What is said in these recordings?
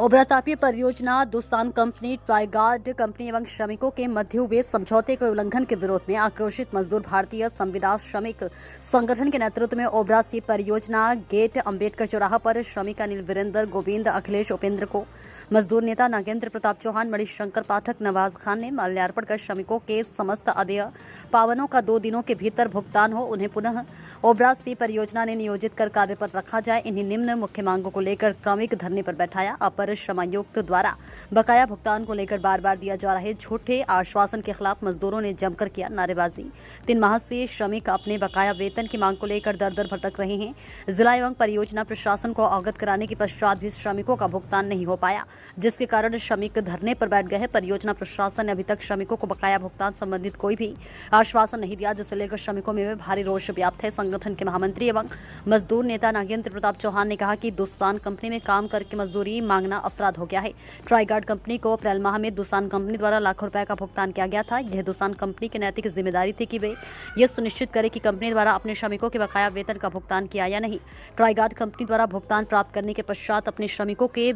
ओबरा तापीय परियोजना दुसान company, ट्राईगार्ड company एवं श्रमिकों के मध्य हुए समझौते के उल्लंघन के विरोध में आक्रोशित मजदूर भारतीय संविदा श्रमिक संगठन के नेतृत्व में ओबरा सी परियोजना गेट अंबेडकर चौराहा पर श्रमिक अनिल, वीरेंद्र, गोविंद, अखिलेश, उपेंद्र को मजदूर नेता नागेंद्र प्रताप चौहान, मणिशंकर पाठक, नवाज खान ने माल्यार्पण कर श्रमिकों के समस्त अदेय पावनों का 2 दिनों के भीतर भुगतान हो, उन्हें पुनः ओबरा सी परियोजना ने नियोजित कर कार्य पर रखा जाए। इन्हीं निम्न मुख्य मांगों को लेकर क्रमिक धरने पर बैठाया। अपर श्रमायुक्त द्वारा बकाया भुगतान को लेकर बार बार दिया जा रहे झूठे आश्वासन के खिलाफ मजदूरों ने जमकर किया नारेबाजी। 3 माह से श्रमिक अपने बकाया वेतन की मांग को लेकर दर-दर भटक रहे हैं। जिला एवं परियोजना प्रशासन को अवगत कराने के पश्चात भी श्रमिकों का भुगतान नहीं हो पाया, जिसके कारण श्रमिक धरने पर बैठ गए हैं। परियोजना प्रशासन ने अभी तक श्रमिकों को बकाया भुगतान संबंधित कोई भी आश्वासन नहीं दिया, जिसे लेकर श्रमिकों में भारी रोष व्याप्त है। संगठन के महामंत्री एवं मजदूर नेता नागेंद्र प्रताप चौहान ने कहा कि दुसान कंपनी में काम करके मजदूरी मांगना अपराध हो गया है। ट्राईगार्ड कंपनी को अप्रैल माह में दुसान कंपनी द्वारा लाखों रुपए का भुगतान किया गया था। यह दुसान कंपनी की नैतिक जिम्मेदारी थी कि वे यह सुनिश्चित करे कि कंपनी द्वारा अपने श्रमिकों के बकाया वेतन का भुगतान किया या नहीं। ट्राईगार्ड कंपनी द्वारा भुगतान प्राप्त करने के पश्चात अपने श्रमिकों के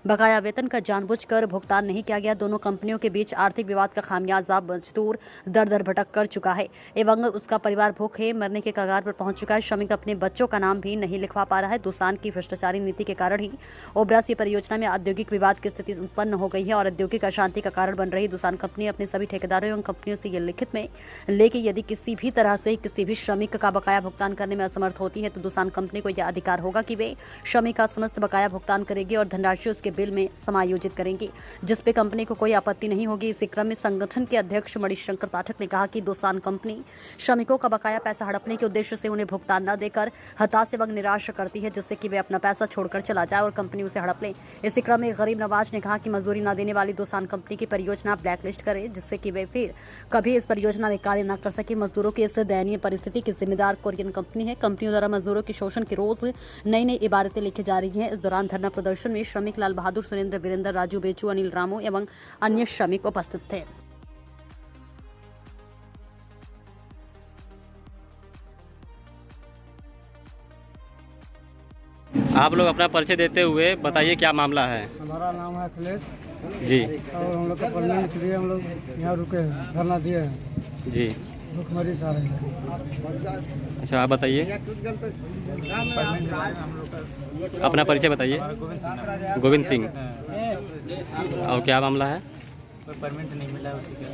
बकाया वेतन का जानबूझकर भुगतान नहीं किया गया। दोनों कंपनियों के बीच आर्थिक विवाद का खामियाजा मजदूर दर-दर भटक कर चुका है एवं उसका परिवार भूखे मरने के कगार पर पहुंच चुका है। श्रमिक अपने बच्चों का नाम भी नहीं लिखवा पा रहा है। दुसान की भ्रष्टाचारी नीति के कारण ही ओबरा सी परियोजना में औद्योगिक विवाद की स्थिति उत्पन्न हो गई है और औद्योगिक अशांति का कारण बन रही दुसान कंपनी अपने सभी ठेकेदारों एवं कंपनियों से ये लिखित में लेके यदि किसी भी तरह से किसी भी श्रमिक का बकाया भुगतान करने में असमर्थ होती है तो दुसान कंपनी को यह अधिकार होगा कि वे श्रमिक का समस्त बकाया भुगतान करेगी और धनराशि उसके बिल में समायोजित करेंगी, जिस पे कंपनी को कोई आपत्ति नहीं होगी। इसी क्रम में संगठन के अध्यक्ष मणिशंकर पाठक ने कहा कि दुसान कंपनी श्रमिकों का बकाया पैसा हड़पने के उद्देश्य से उन्हें भुगतान न देकर हताश एवं निराश करती है, जिससे कि वे अपना पैसा छोड़कर चला जाए और कंपनी उसे हड़प ले। इसी क्रम में गरीब नवाज ने कहा कि मजदूरी न देने वाली दुसान कंपनी की परियोजना ब्लैकलिस्ट करे, जिससे कि वे फिर कभी इस परियोजना में कार्य न कर सके। मजदूरों की इस दयनीय परिस्थिति की जिम्मेदार कोरियन कंपनी है। कंपनियों द्वारा मजदूरों के शोषण की रोज नई नई इबारतें लिखी जा रही हैं। इस दौरान धरना प्रदर्शन में श्रमिक लाल बहादुर, सुरेंद्र, वीरेंद्र, राजू, बेचू, अनिल, रामू एवं अन्य श्रमिक उपस्थित थे। आप लोग अपना परिचय देते हुए बताइए क्या मामला है। हमारा नाम है अखिलेश जी। और हम लोग का परमिट के लिए हम लोग यहाँ रुके हैं, धरना दिए हैं जी। भुखमरी चाह रहे हैं। अच्छा, आप बताइए अपना परिचय बताइए। गोविंद सिंह। और क्या मामला है? परमिट नहीं मिला, उसी का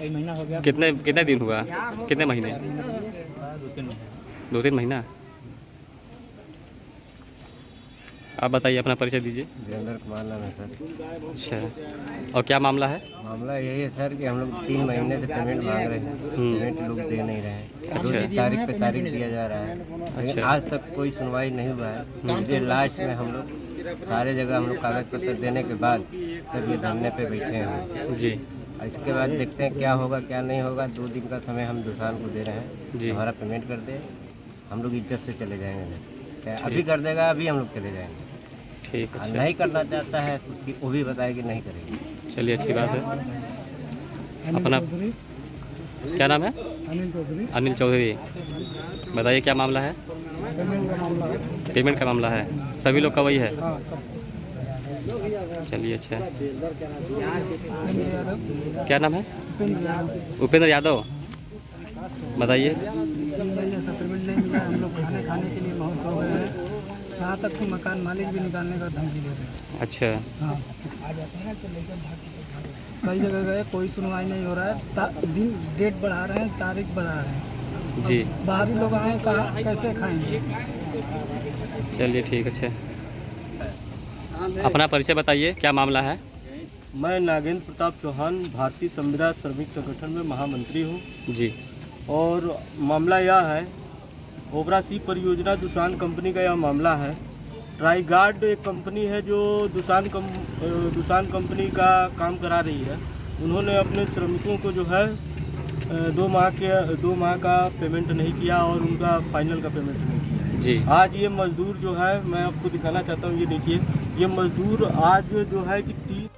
1 महीना हो गया। कितने दिन हुआ? कितने महीने? 2-3 महीना। आप बताइए, अपना परिचय दीजिए। वीरेंद्र कुमार नाम है सर। अच्छा, और क्या मामला है? मामला यही है सर कि हम लोग 3 महीने से पेमेंट मांग रहे हैं, पेमेंट लोग दे नहीं रहे हैं। रोज तारीख पे तारीख दिया जा रहा है, लेकिन आज तक कोई सुनवाई नहीं हुआ है। इसलिए लास्ट में हम लोग सारे जगह हम लोग कागज पत्र देने के बाद सब ये धरने पे बैठे हैं जी। इसके बाद देखते हैं क्या होगा क्या नहीं होगा। 2 दिन का समय हम दुसान को दे रहे हैं जी। हमारा पेमेंट कर दे, हम लोग इज्जत से चले जाएंगे। अभी कर देगा, अभी हम लोग चले जाएंगे। ठीक है। नहीं करना चाहता है तो वो भी बताए कि नहीं करेंगे। चलिए, अच्छी बात है। अपना क्या नाम है? अनिल चौधरी। बताइए क्या मामला है? पेमेंट का मामला है। सभी लोग का वही है? चलिए, अच्छा। क्या नाम है? उपेंद्र यादव। बताइए। पेमेंट नहीं मिला, हम लोग खाने के लिए बहुत हो गए हैं। यहाँ तक कि मकान मालिक भी निकालने का धमकी दे रहे हैं। अच्छा। हाँ, कई जगह गए, कोई सुनवाई नहीं हो रहा है। दिन डेट बढ़ा रहे हैं, तारीख बढ़ा रहे हैं जी। बाहरी लोग आए, कहाँ कैसे खाएंगे? चलिए, ठीक है। अच्छा, अपना परिचय बताइए, क्या मामला है? मैं नागेंद्र प्रताप चौहान भारतीय संविदा श्रमिक संगठन में महामंत्री हूँ जी। और मामला यह है, ओबरा सी परियोजना दुसान कंपनी का यह मामला है। ट्राईगार्ड एक कंपनी है जो दुसान कंपनी का काम करा रही है। उन्होंने अपने श्रमिकों को जो है 2 माह का पेमेंट नहीं किया और उनका फाइनल का पेमेंट नहीं किया जी। आज ये मजदूर जो है, मैं आपको दिखाना चाहता हूँ, ये देखिए, ये मजदूर आज जो है कि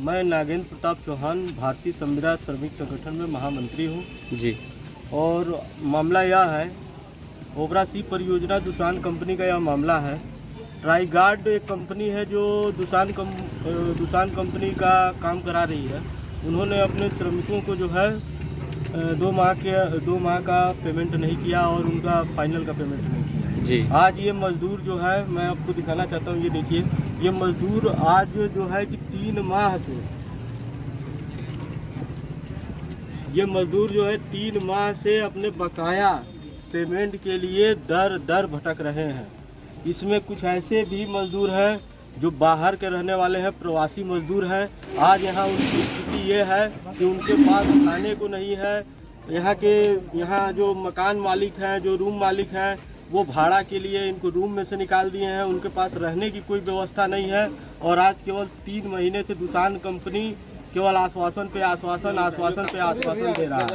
मैं नागेंद्र प्रताप चौहान भारतीय संविदा श्रमिक संगठन में महामंत्री हूँ जी। और मामला यह है, ओबरा सी परियोजना दुसान कंपनी का यह मामला है। ट्राईगार्ड एक कंपनी है जो दुसान कंपनी का काम करा रही है। उन्होंने अपने श्रमिकों को जो है 2 माह का पेमेंट नहीं किया और उनका फाइनल का पेमेंट नहीं किया जी। आज ये मजदूर जो है, मैं आपको दिखाना चाहता हूँ, ये देखिए, ये मजदूर आज जो है कि 3 माह से, ये मजदूर जो है 3 माह से अपने बकाया पेमेंट के लिए दर भटक रहे हैं। इसमें कुछ ऐसे भी मजदूर हैं जो बाहर के रहने वाले हैं, प्रवासी मजदूर हैं। आज यहाँ उनकी स्थिति ये है कि उनके पास खाने को नहीं है। यहाँ जो मकान मालिक हैं, जो रूम मालिक हैं, वो भाड़ा के लिए इनको रूम में से निकाल दिए हैं। उनके पास रहने की कोई व्यवस्था नहीं है। और आज केवल 3 महीने से दुसान कंपनी केवल आश्वासन पे आश्वासन दे रहा है।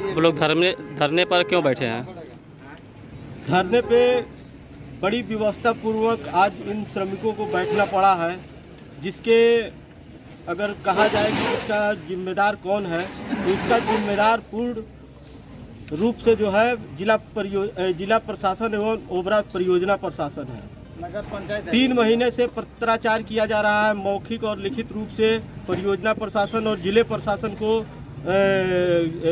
आप लोग धरने पर क्यों बैठे हैं? धरने पे बड़ी व्यवस्था पूर्वक आज इन श्रमिकों को बैठना पड़ा है, जिसके अगर कहा जाए कि इसका जिम्मेदार कौन है, तो इसका जिम्मेदार पूर्ण रूप से जो है जिला प्रशासन एवं ओबरा परियोजना प्रशासन है। 3 महीने से पत्राचार किया जा रहा है, मौखिक और लिखित रूप से परियोजना प्रशासन और जिले प्रशासन को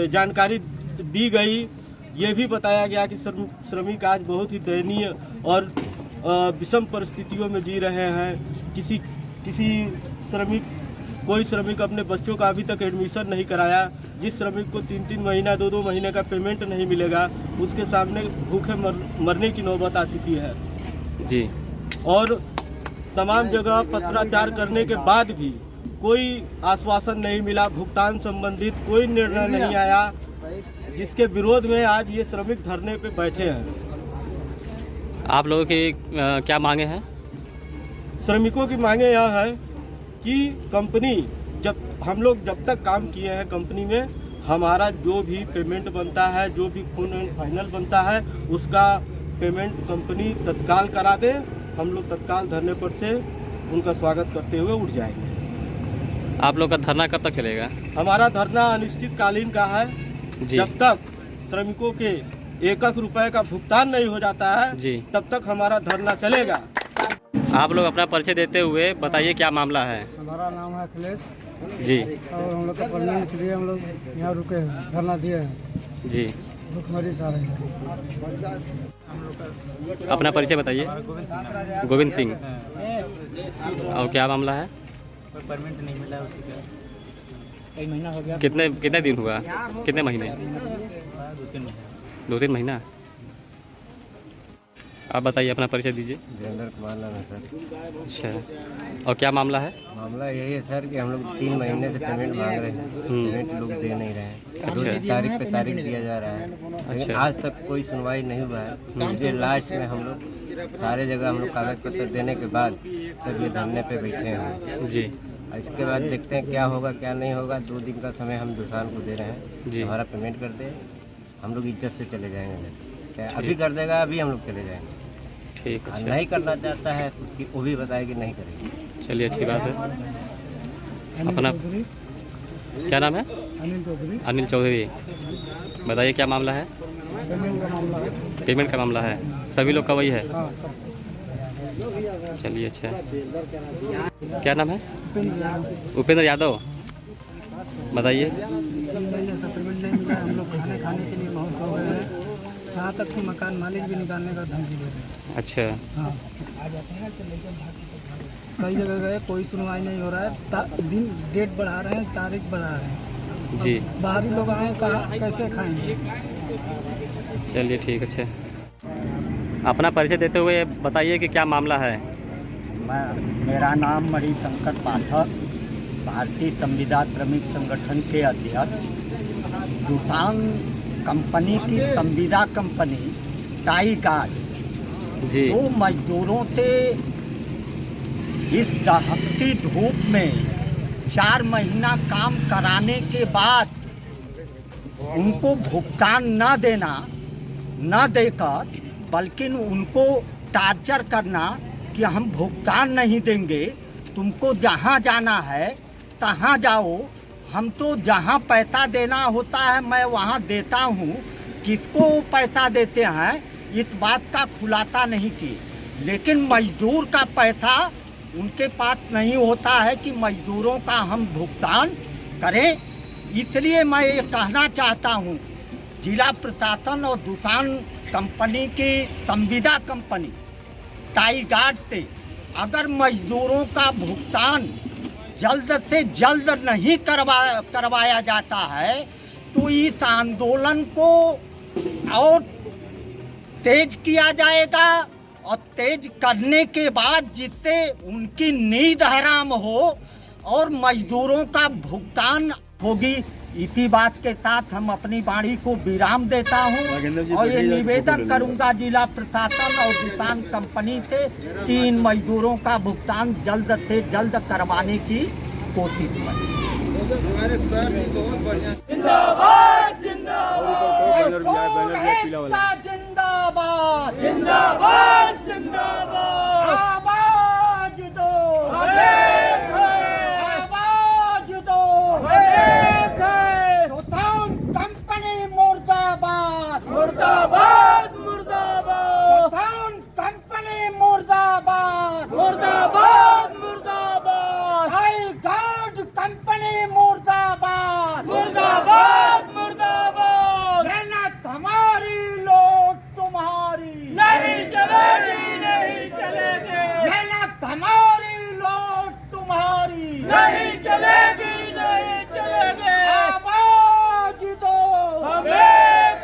जानकारी दी गई। ये भी बताया गया कि श्रमिक आज बहुत ही दयनीय और विषम परिस्थितियों में जी रहे हैं। कोई श्रमिक अपने बच्चों का अभी तक एडमिशन नहीं कराया। जिस श्रमिक को 3-3 महीना 2-2 महीने का पेमेंट नहीं मिलेगा, उसके सामने भूखे मरने की नौबत आ चुकी है जी। और तमाम जगह पत्राचार करने के बाद भी कोई आश्वासन नहीं मिला, भुगतान संबंधित कोई निर्णय नहीं आया, जिसके विरोध में आज ये श्रमिक धरने पे बैठे हैं। आप लोगों की क्या मांगे हैं? श्रमिकों की मांगे यह है कि कंपनी हम लोग जब तक काम किए हैं कंपनी में, हमारा जो भी पेमेंट बनता है, जो भी फुल एंड फाइनल बनता है, उसका पेमेंट कंपनी तत्काल करा दे। हम लोग तत्काल धरने पर से उनका स्वागत करते हुए उठ जाएंगे। आप लोग का धरना कब तक चलेगा? हमारा धरना अनिश्चितकालीन का है जी। जब तक श्रमिकों के 1 रुपए का भुगतान नहीं हो जाता है जी, तब तक हमारा धरना चलेगा। आप लोग अपना परिचय देते हुए बताइए क्या मामला है? हमारा नाम है अखिलेश जी। और हम लोग का परमानेंट के लिए हम लोग यहाँ रुके हैं, धरना दिए हैं जी। भुखमरी से आ रहे हैं। अपना परिचय बताइए। गोविंद सिंह। और क्या मामला है? परमिट नहीं मिला उसी का, कई महीना हो गया। कितने दिन हुआ? कितने महीने? 2-3 महीना। आप बताइए, अपना परिचय दीजिए। वीरेंद्र कुमार नाम है सर। अच्छा, और क्या मामला है? मामला यही है सर कि हम लोग 3 महीने से पेमेंट मांग रहे हैं, पेमेंट लोग दे नहीं रहे हैं। रोज तारीख पे तारीख दिया जा रहा है, लेकिन आज तक कोई सुनवाई नहीं हुआ है। इसलिए लास्ट में हम लोग सारे जगह हम लोग कागज पत्र देने के बाद सब ये धरने पे बैठे हैं जी। इसके बाद देखते हैं क्या होगा क्या नहीं होगा। 2 दिन का समय हम दुसान को दे रहे हैं जी। हमारा पेमेंट कर दे, हम लोग इज्जत से चले जाएंगे। क्या अभी कर देगा, अभी हम लोग चले जाएंगे। ठीक है। नहीं करना चाहता है उसकी वो भी बताएगी नहीं करेगी। चलिए, अच्छी बात है। अपना क्या नाम है? अनिल चौधरी। बताइए क्या मामला है? पेमेंट का मामला है। सभी लोग का वही है? चलिए, अच्छा। क्या नाम है? उपेंद्र यादव। बताइए। 3 महीने से पेमेंट नहीं मिला, हम लोग खाने के लिए बहुत हो गए हैं। यहाँ तक कि मकान मालिक भी निकालने का धमकी दे रहे हैं। अच्छा। हाँ, कई जगह गए, कोई सुनवाई नहीं हो रहा है। दिन डेट बढ़ा रहे हैं, तारीख बढ़ा रहे हैं जी। बाहरी लोग आए, कहाँ कैसे खाएंगे? चलिए, ठीक है। अच्छा, अपना परिचय देते हुए बताइए कि क्या मामला है? मेरा नाम मणिशंकर पाठक, भारतीय संविदा श्रमिक संगठन के अध्यक्ष। दुसान कंपनी की संविदा कंपनी ट्राईगार्ड जी। 2 मजदूरों से इस दहकती धूप में 4 महीना काम कराने के बाद उनको भुगतान न देकर बल्कि उनको टार्चर करना कि हम भुगतान नहीं देंगे, तुमको जहाँ जाना है तहाँ जाओ, हम तो जहाँ पैसा देना होता है मैं वहाँ देता हूँ, किसको पैसा देते हैं इस बात का खुलासा नहीं किए, लेकिन मजदूर का पैसा उनके पास नहीं होता है कि मजदूरों का हम भुगतान करें। इसलिए मैं ये कहना चाहता हूँ जिला प्रशासन और दूसान कंपनी की संविदा कंपनी ट्राइगार्ड से अगर मजदूरों का भुगतान जल्द से जल्द नहीं करवाया जाता है तो इस आंदोलन को और तेज किया जाएगा, और तेज करने के बाद जिससे उनकी नींद हराम हो और मजदूरों का भुगतान होगी। इसी बात के साथ हम अपनी वाणी को विराम देता हूं और ये निवेदन करूंगा जिला प्रशासन और दूसान कंपनी से कि इन मजदूरों का भुगतान जल्द से जल्द करवाने की कोशिश करें। जिंदाबाद जिंदाबाद जिंदाबाद जिंदाबाद जिंदाबाद आवाज दो आवाज दो दूसान कंपनी मुर्दाबाद मुर्दाबाद मुर्दाबाद दूसान कंपनी मुर्दाबाद मुर्दाबाद मुर्दाबाद ट्राइगार्ड कंपनी मुर्दाबाद मुर्दाबाद मुर्दाबाद मेहनत हमारी लोट तुम्हारी नहीं चलेगी नहीं चलेगी, मेहनत हमारी लोट तुम्हारी नहीं चलेगी नहीं चलेगी। आवाज दो हमें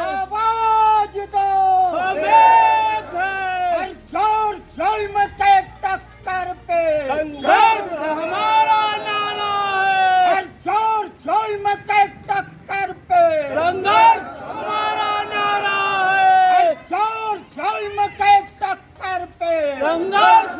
आवाज दो हमें हर जोर जुल्म के टक्कर पे संघर्ष हमारा नारा है, हर जोर जुल्म के टक्कर पे संघर्ष हमारा नारा है, हर जोर जुल्म के टक्कर पे संघर्ष